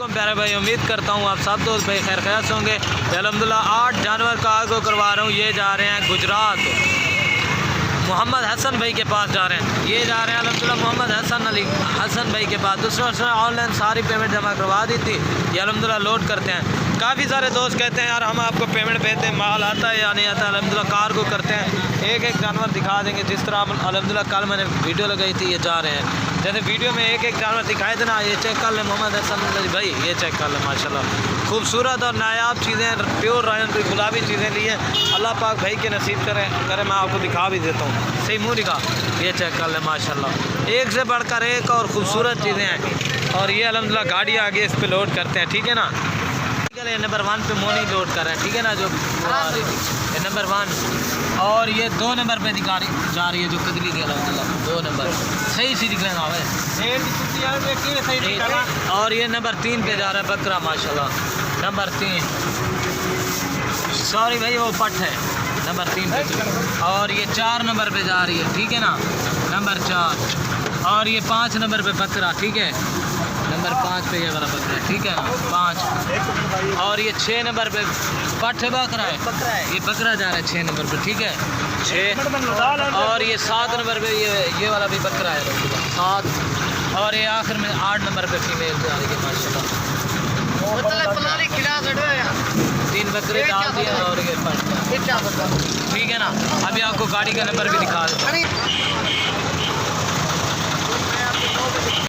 प्यारे भाई, उम्मीद करता हूँ आप सब दोस्त भाई खैर खैर से होंगे। अल्हम्दुलिल्लाह 8 जानवर का आगो करवा रहा हूँ। ये जा रहे हैं गुजरात, मोहम्मद हसन भाई के पास जा रहे हैं। ये जा रहे हैं अल्हम्दुलिल्लाह मोहम्मद हसन भाई के पास। दूसरे ऑनलाइन सारी पेमेंट जमा करवा दी थी। ये अल्हम्दुलिल्लाह लोड करते हैं। काफ़ी सारे दोस्त कहते हैं यार हम आपको पेमेंट भेजते हैं, माल आता है या नहीं आता। अल्हम्दुलिल्लाह कार्गो करते हैं, एक एक जानवर दिखा देंगे। जिस तरह अल्हम्दुलिल्लाह कल मैंने वीडियो लगाई थी, ये जा रहे हैं। जैसे वीडियो में एक एक जानवर दिखाए थे ना, ये चेक कर ले मोहम्मद हसन भाई, ये चेक कर ले माशाल्लाह खूबसूरत और नायाब चीज़ें, प्योर रायन गुलाबी चीज़ें ली हैं। अल्लाह पाक भाई के नसीब करे मैं आपको दिखा भी देता हूँ। सही मुँह दिखा, ये चेक कर ले माशाल्लाह, एक से बढ़कर एक और ख़ूबसूरत चीज़ें हैं। और ये अल्हम्दुलिल्लाह गाड़ी आगे इस पर लोड करते हैं, ठीक है ना। नंबर 1 पे मोनी लोड कर रहा है, ठीक है ना, जो ये नंबर 1। और ये 2 नंबर पे जा रही है जो कदली थी अल्हम्दुलिल्लाह 2 नंबर सही सी दिख रहा है। और ये नंबर 3 पे जा रहा है बकरा माशाल्लाह, नंबर 3, सॉरी भाई वो पट है, नंबर 3 पे। और ये 4 नंबर पे जा रही है, ठीक है ना, नंबर 4। और ये 5 नंबर पे बकरा, ठीक है, नंबर 5 पे ये वाला बकरा है, ठीक है ना, 5। और ये 6 नंबर पे पट है, बकरा है, ये बकरा जा रहा है 6 नंबर पे, ठीक है, 6। और ये 7 नंबर पे ये वाला भी बकरा है 7। और ये आखिर में 8 नंबर पे फीमेल जा रही है माशाल्लाह। 3 बकरे डाल दिए और ये पट, ठीक है ना। अभी आपको गाड़ी का नंबर भी दिखा देता हूँ।